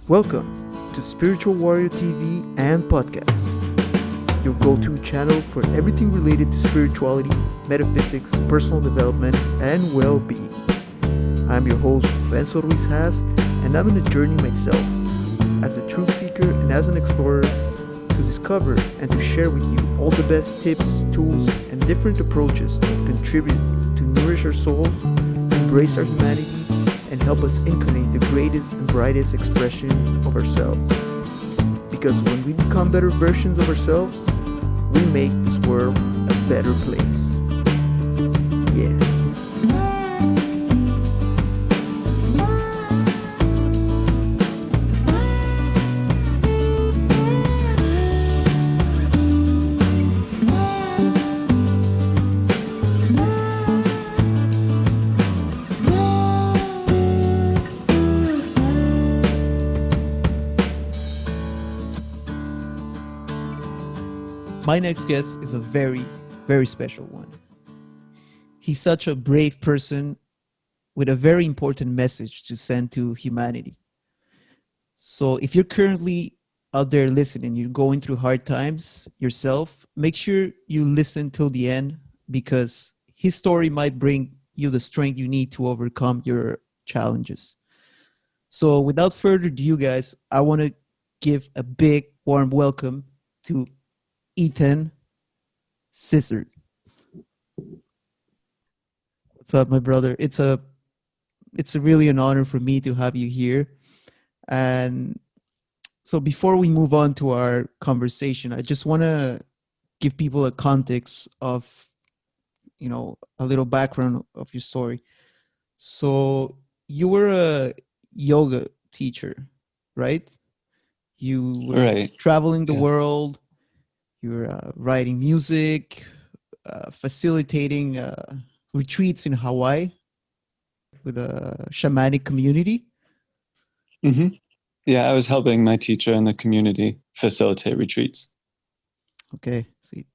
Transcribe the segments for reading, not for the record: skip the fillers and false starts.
Welcome to Spiritual Warrior TV and Podcasts, your go-to channel for everything related to spirituality, metaphysics, personal development, and well-being. I'm your host, Renzo Ruiz Haas, and I'm on a journey myself, as a truth seeker and as an explorer, to discover and to share with you all the best tips, tools, and different approaches that contribute to nourish our souls, embrace our humanity, and help us incarnate the greatest and brightest expression of ourselves. Because when we become better versions of ourselves, we make this world a better place. Yeah. My next guest is a very, very special one. He's such a brave person with a very important message to send to humanity. So if you're currently out there listening, you're going through hard times yourself, make sure you listen till the end, because his story might bring you the strength you need to overcome your challenges. So without further ado, guys, I want to give a big warm welcome to Ethan Sisser. What's up, my brother? It's a really an honor for me to have you here. And so before we move on to our conversation, I just want to give people a context of, a little background of your story. So you were a yoga teacher, right? You were traveling the world. You're writing music, facilitating retreats in Hawaii with a Shamanic Community. Mm-hmm. Yeah, I was helping my teacher in the community facilitate retreats. Okay, see.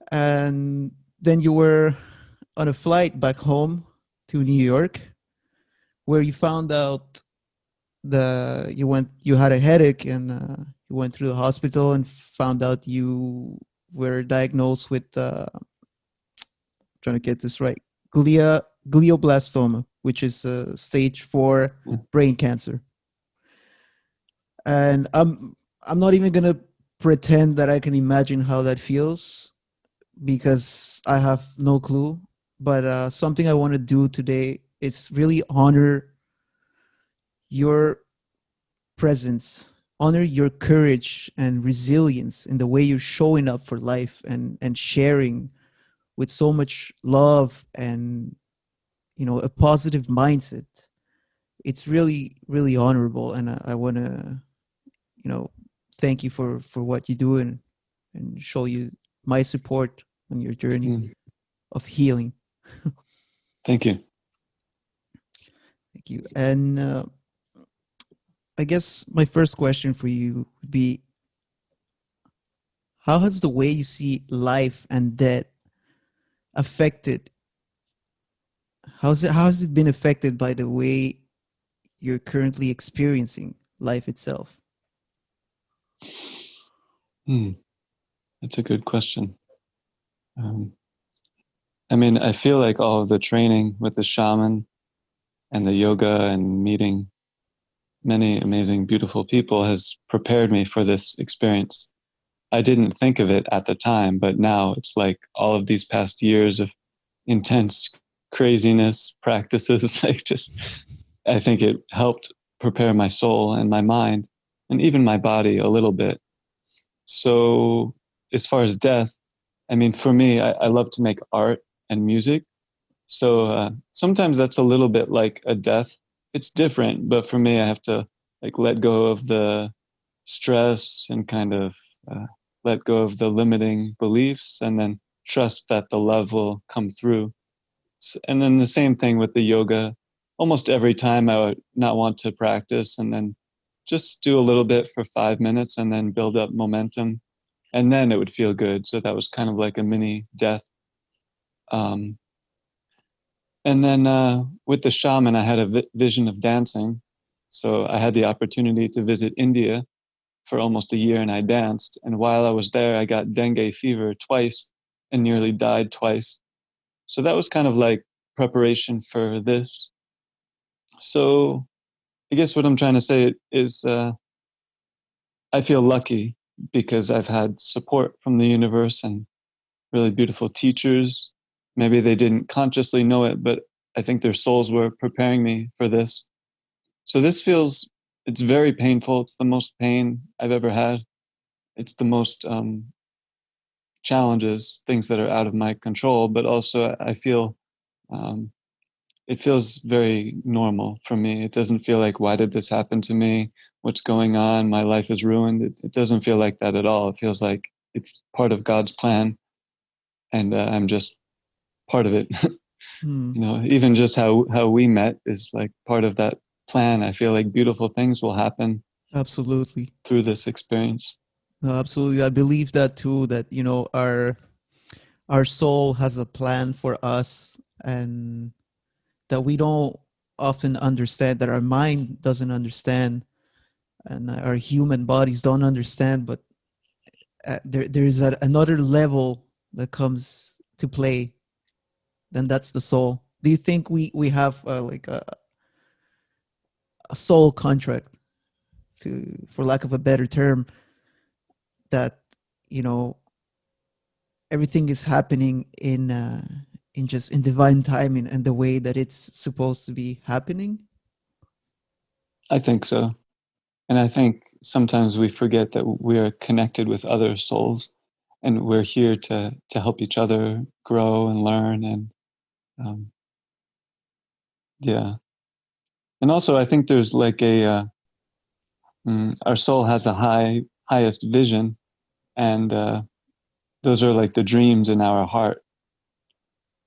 And then you were on a flight back home to New York, where you found out you had a headache, and you went through the hospital and found out you were diagnosed with trying to get this right, glioblastoma, which is stage 4 brain cancer. And I'm not even gonna pretend that I can imagine how that feels, because I have no clue. But something I want to do today is really honor your presence, honor your courage and resilience in the way you're showing up for life and sharing with so much love and a positive mindset. It's really, really honorable, and I want to thank you for what you do, and show you my support on your journey of healing. Thank you. Thank you. And I guess my first question for you would be, how has the way you see life and death affected? How has it been affected by the way you're currently experiencing life itself? That's a good question. I feel like all of the training with the shaman and the yoga and meeting many amazing, beautiful people has prepared me for this experience. I didn't think of it at the time, but now it's like all of these past years of intense craziness practices, I think it helped prepare my soul and my mind and even my body a little bit. So as far as death, for me, I love to make art and music. So sometimes that's a little bit like a death. It's different, but for me, I have to let go of the stress and kind of let go of the limiting beliefs, and then trust that the love will come through. And then the same thing with the yoga. Almost every time I would not want to practice, and then just do a little bit for 5 minutes and then build up momentum, and then it would feel good. So that was kind of like a mini death. And then with the shaman, I had a vision of dancing, So I had the opportunity to visit India for almost a year, and I danced. And while I was there, I got dengue fever twice and nearly died twice. So that was kind of like preparation for this. So I guess what I'm trying to say is I feel lucky because I've had support from the universe and really beautiful teachers. Maybe they didn't consciously know it, but I think their souls were preparing me for this. So this feels, it's very painful. It's the most pain I've ever had. It's the most challenges, things that are out of my control, but also I feel um, it feels very normal for me. It doesn't feel like, why did this happen to me? What's going on? My life is ruined. It doesn't feel like that at all. It feels like it's part of God's plan, and I'm just part of it. Hmm. You know, even just how we met is like part of that plan. I feel like beautiful things will happen Absolutely. through this experience. No, absolutely. I believe that too, that, you know, our soul has a plan for us, and that we don't often understand, that our mind doesn't understand, and our human bodies don't understand, but there is another level that comes to play, then that's the soul. Do you think we have like a soul contract, to, for lack of a better term, that, you know, everything is happening in just in divine timing and the way that it's supposed to be happening? I think so. And I think sometimes we forget that we are connected with other souls, and we're here to help each other grow and learn. And um, yeah. And also, I think there's like our soul has a highest vision, and those are like the dreams in our heart.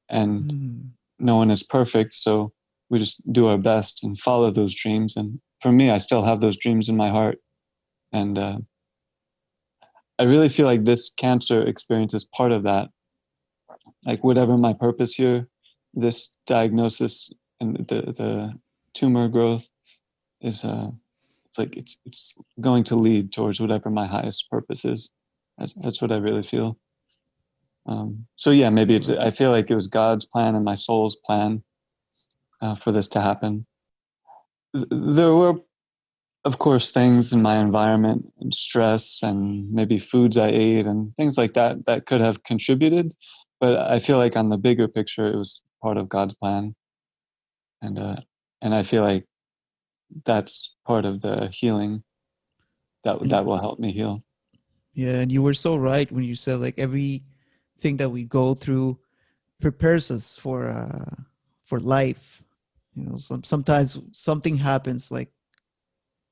And Hmm. no one is perfect, so we just do our best and follow those dreams. And for me, I still have those dreams in my heart, and I really feel like this cancer experience is part of that. Like whatever my purpose here, this diagnosis and the tumor growth is it's like it's going to lead towards whatever my highest purpose is. That's what I really feel. So yeah, maybe it's, I feel like it was God's plan and my soul's plan for this to happen. There were, of course, things in my environment and stress and maybe foods I ate and things like that that could have contributed. But I feel like on the bigger picture, it was part of God's plan, and I feel like that's part of the healing And that will help me heal. yeah, and you were so right when you said like everything that we go through prepares us for life. You know, sometimes something happens, like,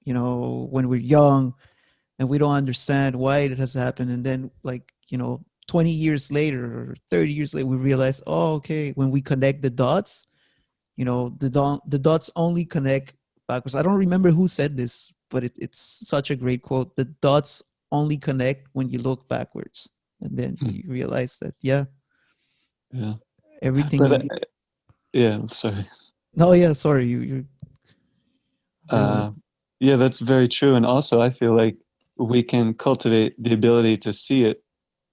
you know, when we're young and we don't understand why it has happened, and then, like, you know, 20 years later or 30 years later, we realize, oh, okay, when we connect the dots, you know, the dots only connect backwards. I don't remember who said this, but it's such a great quote. The dots only connect when you look backwards, and then Hmm. you realize that, yeah, Yeah, but everything. yeah, I'm sorry. No, yeah, sorry, you didn't want to. Uh, yeah, that's very true. And also, I feel like we can cultivate the ability to see it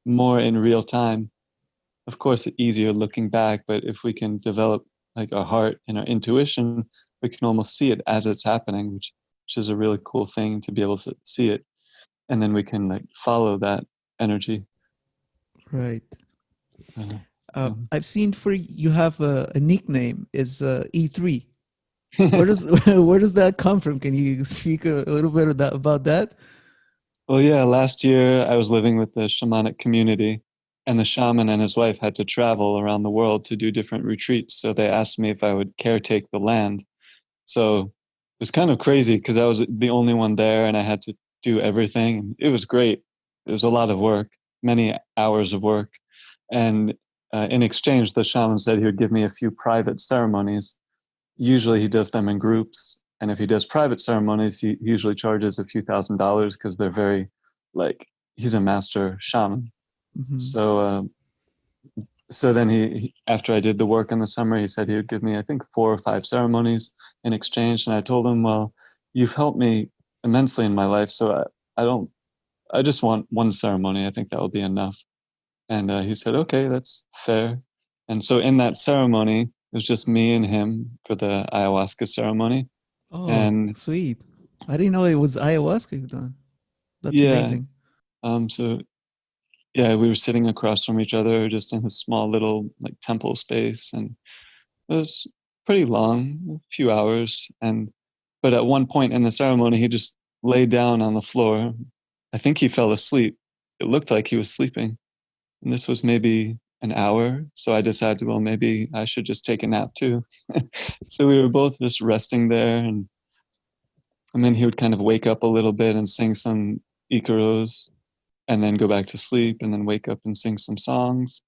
more in real time. Of course, it's easier looking back, but if we can develop like our heart and our intuition, we can almost see it as it's happening, which is a really cool thing to be able to see it, and then we can like follow that energy. Right. Uh, um, I've seen for you have a nickname is E3. Where does where does that come from? Can you speak a little bit of that, about that? well, yeah, last year I was living with the Shamanic Community, and the shaman and his wife had to travel around the world to do different retreats. So they asked me if I would caretake the land. So it was kind of crazy because I was the only one there and I had to do everything. It was great. It was a lot of work, many hours of work. And in exchange, the shaman said he would give me a few private ceremonies. Usually he does them in groups. And if he does private ceremonies, he usually charges a few $1,000s because they're very, like, he's a master shaman. Hmm. So, so then after I did the work in the summer, he said he would give me, I think, 4 or 5 ceremonies in exchange. And I told him, well, you've helped me immensely in my life. So I just want one ceremony. I think that will be enough. And he said, okay, that's fair. And so in that ceremony, it was just me and him for the ayahuasca ceremony. Oh, And sweet. I didn't know it was ayahuasca done. That's yeah, amazing. so yeah, we were sitting across from each other just in this small little like temple space. And it was pretty long, a few hours. But at one point in the ceremony, he just lay down on the floor. I think he fell asleep. It looked like he was sleeping. And this was maybe an hour. So I decided, well, maybe I should just take a nap too. So we were both just resting there. And then he would kind of wake up a little bit and sing some icaros and then go back to sleep and then wake up and sing some songs.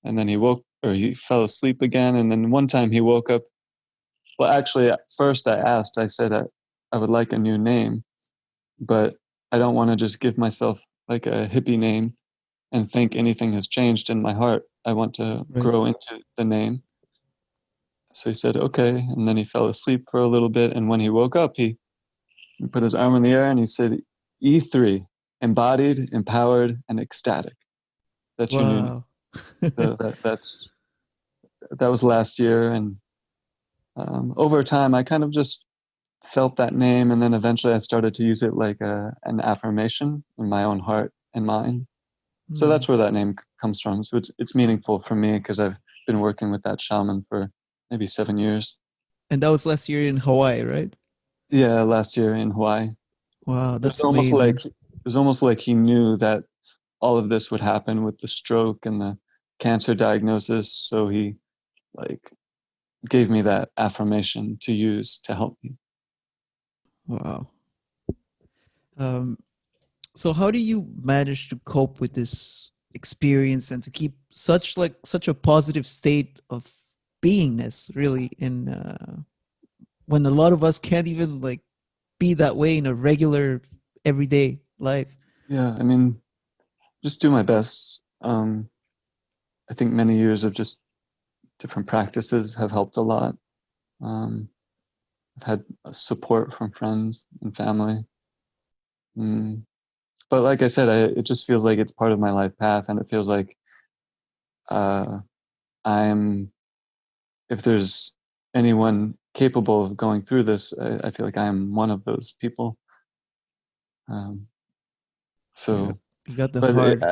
And then he fell asleep again. And then one time he woke up. Well, actually, at first I said I would like a new name, but I don't want to just give myself like a hippie name and think anything has changed in my heart. I want to Right. grow into the name. So he said, okay. And then he fell asleep for a little bit. And when he woke up, he put his arm in the air and he said, E3, embodied, empowered, and ecstatic. That's your new name. Wow. So that was last year. And over time, I kind of just felt that name. And then eventually I started to use it like an affirmation in my own heart and mind. So Hmm. that's where that name comes from. So it's meaningful for me because I've been working with that shaman for maybe 7 years. And that was last year in Hawaii, right? Yeah, last year in Hawaii. Wow, It was that's almost like amazing. he knew that all of this would happen with the stroke and the cancer diagnosis. So he like gave me that affirmation to use to help me. Wow. Um, so how do you manage to cope with this experience and to keep such a positive state of beingness really in when a lot of us can't even like be that way in a regular everyday life? Yeah, I mean, just do my best. I think many years of just different practices have helped a lot. Um, I've had support from friends and family. Mm. But like I said, it just feels like it's part of my life path, and it feels like uh, I'm. If there's anyone capable of going through this, I feel like I am one of those people. Um, Yeah, so, you got the but hard.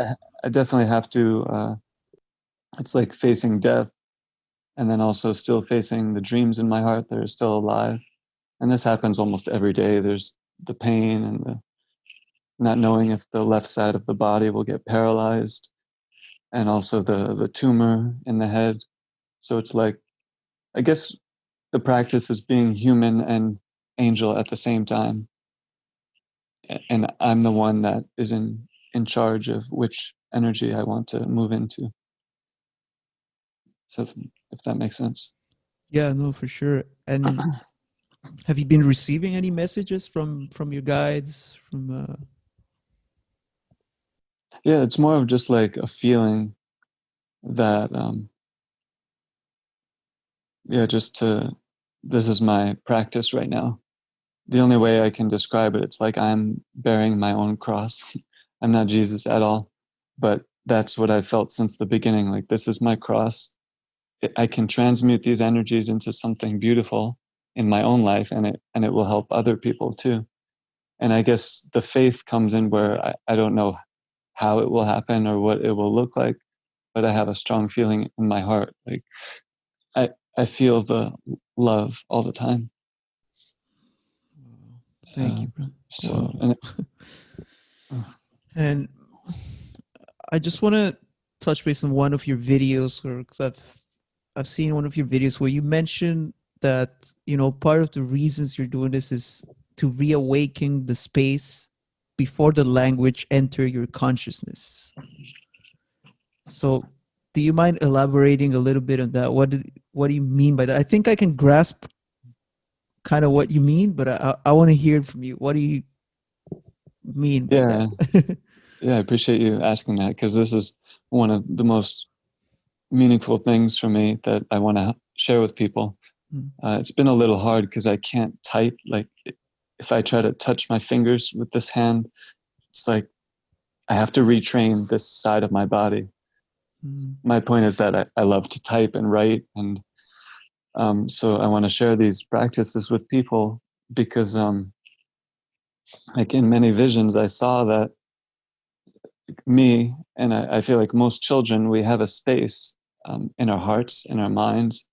I definitely have to. It's like facing death, and then also still facing the dreams in my heart that are still alive. And this happens almost every day. There's the pain and the not knowing if the left side of the body will get paralyzed, and also the tumor in the head. So it's like, I guess the practice is being human and angel at the same time. And I'm the one that is in charge of which energy I want to move into. So if that makes sense. Yeah, no, for sure. And have you been receiving any messages from your guides from Yeah, it's more of just like a feeling that yeah, this is my practice right now. The only way I can describe it, it's like I'm bearing my own cross. I'm not Jesus at all, but that's what I've felt since the beginning. Like, this is my cross. I can transmute these energies into something beautiful in my own life, and it will help other people too. And I guess the faith comes in where I don't know how it will happen or what it will look like, but I have a strong feeling in my heart. Like, I feel the love all the time. thank you, bro. So, Wow. and And I just want to touch base on one of your videos, or because I've seen one of your videos where you mentioned that part of the reasons you're doing this is to reawaken the space before the language enter your consciousness. So, do you mind elaborating a little bit on that? What do you mean by that? I think I can grasp kind of what you mean, but I want to hear it from you. What do you mean by yeah, that? yeah, I appreciate you asking that, because this is one of the most meaningful things for me that I want to share with people. Mm. It's been a little hard because I can't type. Like, if I try to touch my fingers with this hand, it's like I have to retrain this side of my body. My point is that I love to type and write, and so I want to share these practices with people because like in many visions I saw that me, and I feel like most children, we have a space in our hearts, in our minds.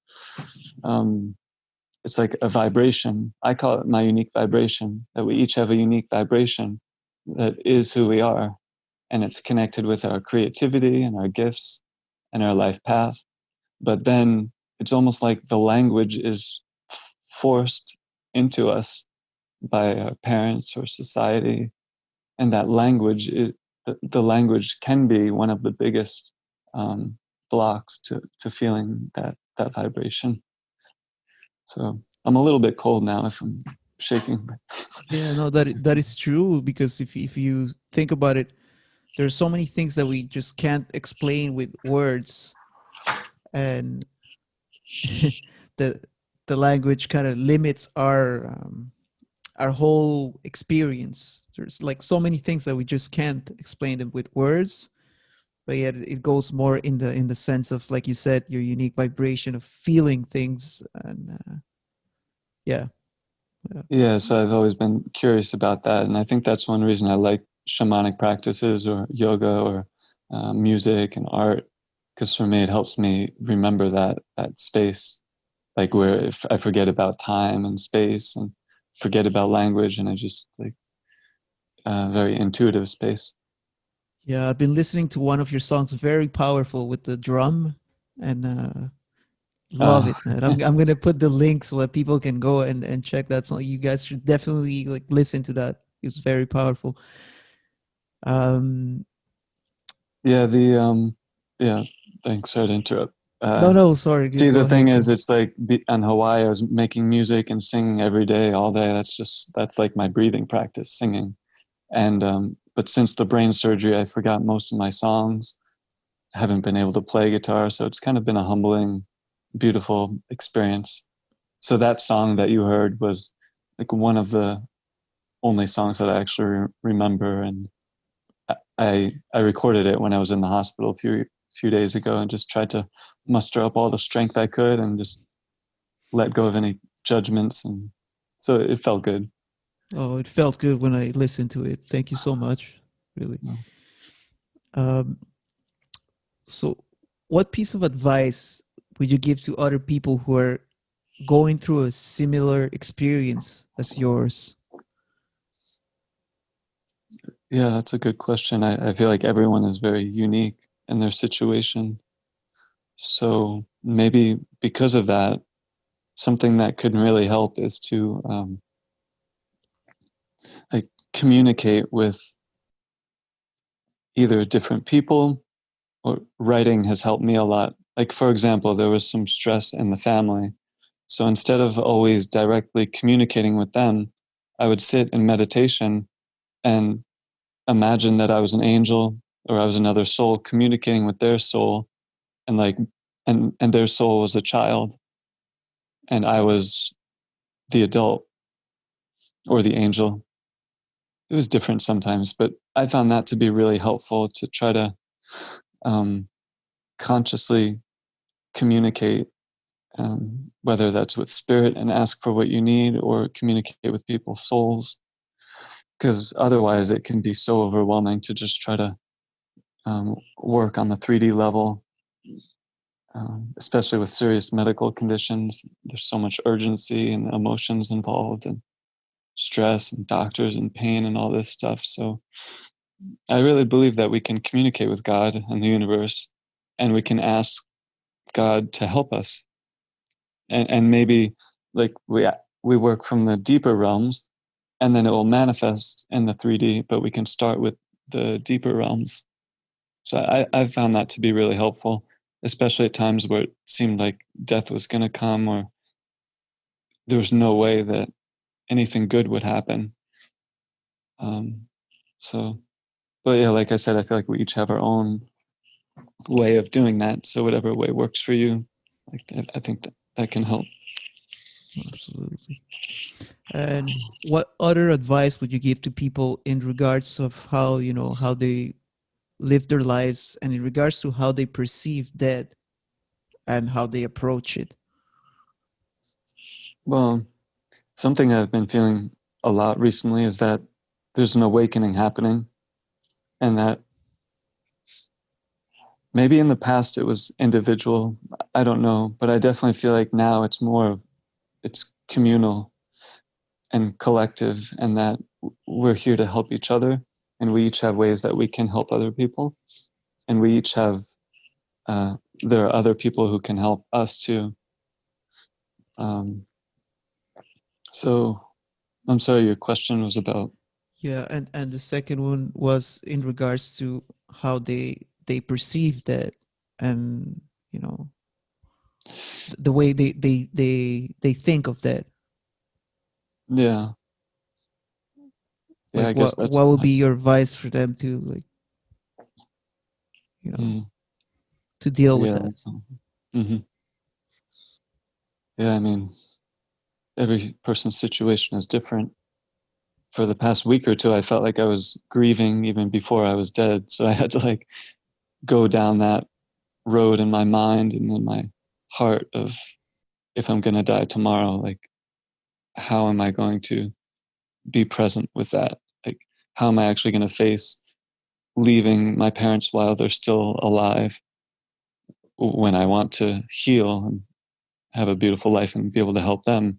It's like a vibration. I call it my unique vibration, that we each have a unique vibration that is who we are. And it's connected with our creativity and our gifts and our life path. But then it's almost like the language is forced into us by our parents or society. And that language, the language can be one of the biggest blocks to feeling that vibration. So I'm a little bit cold now if I'm shaking. Yeah, no, that is true, because if you think about it, there's so many things that we just can't explain with words, and the the language kind of limits our whole experience. There's like so many things that we just can't explain them with words, but yet it goes more in the sense of, like you said, your unique vibration of feeling things, and yeah. Yeah, so I've always been curious about that. And I think that's one reason I like shamanic practices or yoga or music and art, because for me, it helps me remember that space, like where if I forget about time and space and forget about language, and I just like very intuitive space. Yeah, I've been listening to one of your songs, very powerful with the drum, and love Uh, it, man. I'm gonna put the link so that people can go and check that song. You guys should definitely like listen to that. It's very powerful. Um, yeah, yeah, thanks. Sorry to interrupt. no, sorry. See, Go the thing ahead. is, it's like in Hawaii, I was making music and singing every day, all day. That's like my breathing practice, singing. And but since the brain surgery, I forgot most of my songs. I haven't been able to play guitar, so it's kind of been a humbling, beautiful experience. So that song that you heard was like one of the only songs that I actually remember, and I recorded it when I was in the hospital a few days ago, and just tried to muster up all the strength I could, and just let go of any judgments, and so it felt good. Oh, it felt good when I listened to it. Thank you so much. Really. Um, so, what piece of advice would you give to other people who are going through a similar experience as yours? Yeah, that's a good question. I feel like everyone is very unique in their situation. So maybe because of that, something that could really help is to like communicate with either different people, or writing has helped me a lot. Like, for example, there was some stress in the family. So instead of always directly communicating with them, I would sit in meditation and imagine that I was an angel or I was another soul communicating with their soul, and like and their soul was a child and I was the adult or the angel. It was different sometimes, but I found that to be really helpful to try to um, consciously communicate, whether that's with spirit and ask for what you need, or communicate with people's souls, because otherwise it can be so overwhelming to just try to work on the 3D level, especially with serious medical conditions. There's so much urgency and emotions involved, and stress and doctors and pain and all this stuff. So I really believe that we can communicate with God and the universe, and we can ask God to help us. And maybe like we work from the deeper realms, and then it will manifest in the 3D, but we can start with the deeper realms. So I've found that to be really helpful, especially at times where it seemed like death was going to come, or there was no way that anything good would happen. Um, so, but yeah, like I said, I feel like we each have our own way of doing that. So whatever way works for you, like I think that can help. Absolutely. And what other advice would you give to people in regards of how, how they live their lives and in regards to how they perceive death and how they approach it? Well, something I've been feeling a lot recently is that there's an awakening happening, and that maybe in the past it was individual. I don't know, but I definitely feel like now it's communal and collective, and that we're here to help each other, and we each have ways that we can help other people, and we each have there are other people who can help us too. Um, so I'm sorry, your question was about. Yeah, and the second one was in regards to how they perceive that, and you know the way they think of that. Yeah, yeah. Like I guess what would be that's. your advice for them to, like, you know Mm, to deal with yeah, that? that's. Hmm. Yeah, I mean, every person's situation is different. For the past week or two, I felt like I was grieving even before I was dead. So I had to like go down that road in my mind and in my heart of, if I'm going to die tomorrow, like, how am I going to be present with that? Like, how am I actually going to face leaving my parents while they're still alive, when I want to heal and have a beautiful life and be able to help them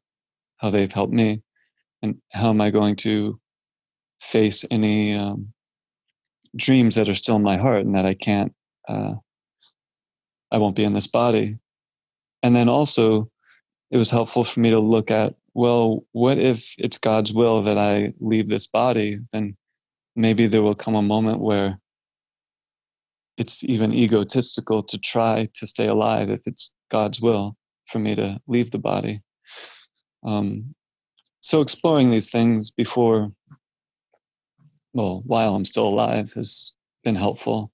how they've helped me? And how am I going to face any dreams that are still in my heart and that I can't, uh, I won't be in this body? And then also, it was helpful for me to look at, well, what if it's God's will that I leave this body? Then maybe there will come a moment where it's even egotistical to try to stay alive if it's God's will for me to leave the body. Um, so exploring these things before, well, while I'm still alive has been helpful.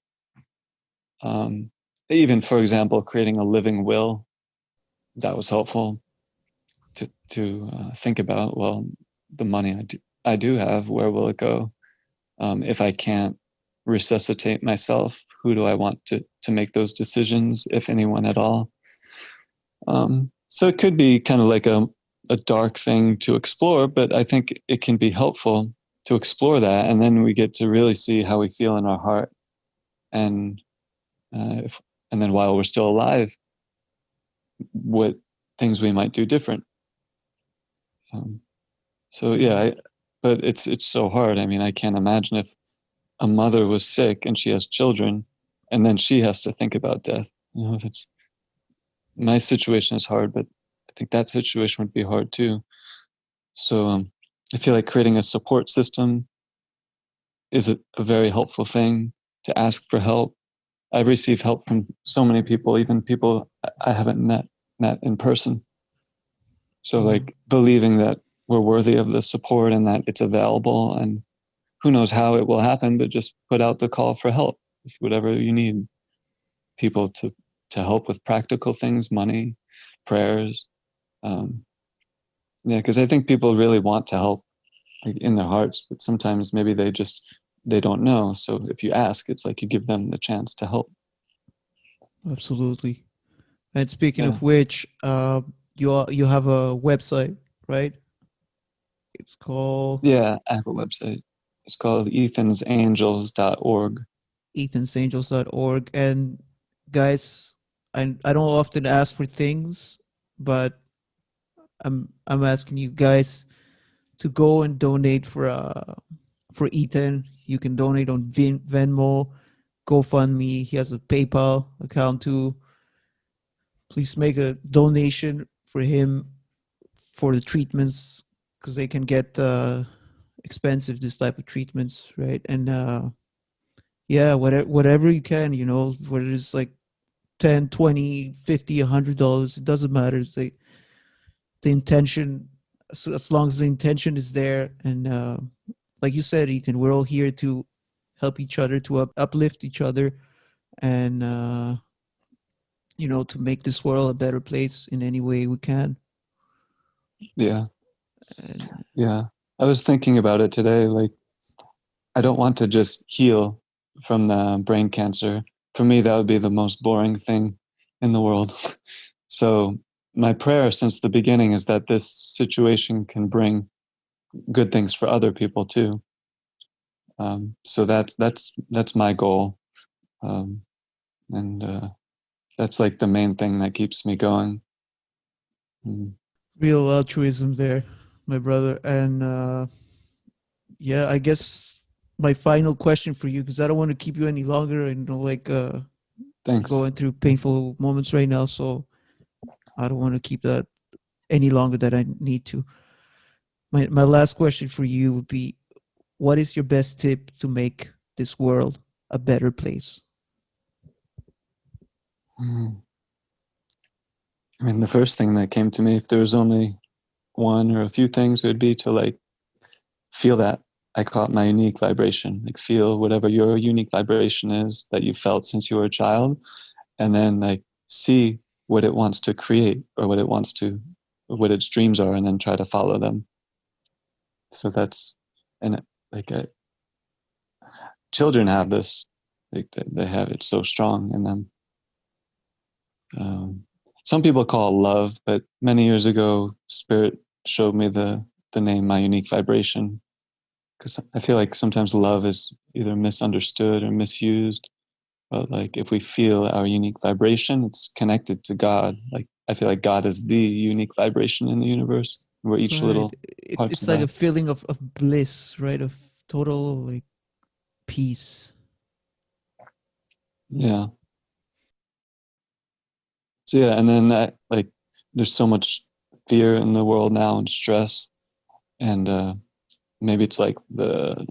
Even, for example, creating a living will, that was helpful to think about. Well, the money I do have, where will it go? If I can't resuscitate myself, who do I want to make those decisions, if anyone at all? So it could be kind of like a dark thing to explore, but I think it can be helpful to explore that, and then we get to really see how we feel in our heart, and if, and then while we're still alive, what things we might do different. Um, so yeah, but it's so hard. I mean, I can't imagine if a mother was sick and she has children, and then she has to think about death. That's, my situation is hard, but I think that situation would be hard too. So I feel like creating a support system is a very helpful thing, to ask for help. I've received help from so many people, even people I haven't met in person. So Mm. like believing that we're worthy of the support and that it's available, and who knows how it will happen, but just put out the call for help with whatever you need. People to help with practical things, money, prayers. Um, yeah, because I think people really want to help, like, in their hearts, but sometimes maybe they don't know. So if you ask, it's like you give them the chance to help. Absolutely. And speaking Yeah, of which, you have a website, right? It's called yeah. I have a website. It's called ethansangels.org. ethansangels.org. And guys, I don't often ask for things, but I'm asking you guys to go and donate for Ethan. You can donate on Venmo, GoFundMe. He has a PayPal account too. Please make a donation for him for the treatments, because they can get expensive, this type of treatments, right? And yeah, whatever you can, whether it's like 10, 20, 50, $100, it doesn't matter. It's like the intention, so as long as the intention is there. And like you said, Ethan, we're all here to help each other, to uplift each other, and to make this world a better place in any way we can. Yeah. And Yeah. I was thinking about it today. Like, I don't want to just heal from the brain cancer. For me, that would be the most boring thing in the world. So my prayer since the beginning is that this situation can bring good things for other people too. So that's my goal, um, and that's like the main thing that keeps me going. Mm. real altruism there, my brother. And yeah, I guess my final question for you, because I don't want to keep you any longer. I know, like, you're Thanks. going through painful moments right now, so I don't want to keep that any longer than I need to. My last question for you would be, what is your best tip to make this world a better place? Mm. I mean, the first thing that came to me, if there was only one or a few things, would be to like feel that. I call it my unique vibration. Like feel whatever your unique vibration is that you felt since you were a child, and then like see what it wants to create or what it wants to, what its dreams are, and then try to follow them. So that's, and like children have this, like they have it so strong in them. Um, some people call it love, but many years ago, Spirit showed me the name my unique vibration, because I feel like sometimes love is either misunderstood or misused. But like if we feel our unique vibration, it's connected to God. Like I feel like God is the unique vibration in the universe. We're each Right. little parts It's of like a that. feeling of bliss, right? Of total, like, peace. Yeah. So yeah, and then that like there's so much fear in the world now and stress, and maybe it's like the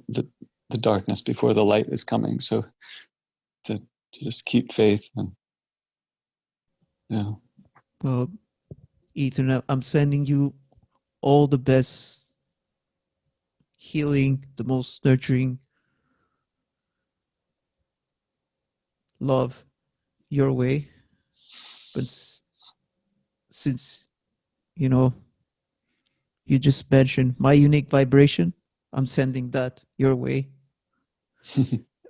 darkness before the light is coming. So to just keep faith and yeah. Well, Ethan, I'm sending you all the best healing, the most nurturing love your way. But since, you know, you just mentioned my unique vibration, I'm sending that your way.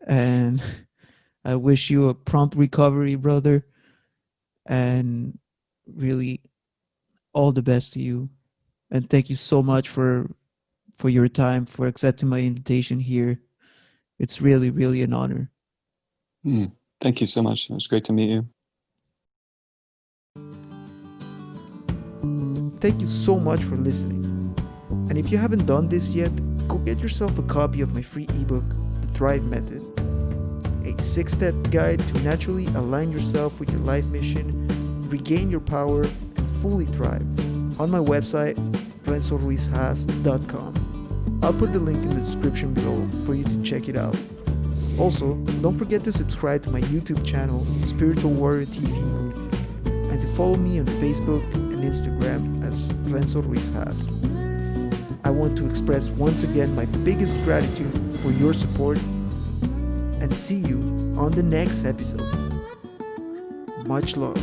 And I wish you a prompt recovery, brother. And really all the best to you. And thank you so much for your time, for accepting my invitation here. It's really, really an honor. Mm. Thank you so much. It was great to meet you. Thank you so much for listening. And if you haven't done this yet, go get yourself a copy of my free ebook, The Thrive Method, a 6-step guide to naturally align yourself with your life mission, regain your power, and fully thrive, on my website, renzoruizhas.com. I'll put the link in the description below for you to check it out. Also, don't forget to subscribe to my YouTube channel, Spiritual Warrior TV, and to follow me on Facebook and Instagram as Renzo Ruiz Has. I want to express once again my biggest gratitude for your support, and see you on the next episode. Much love.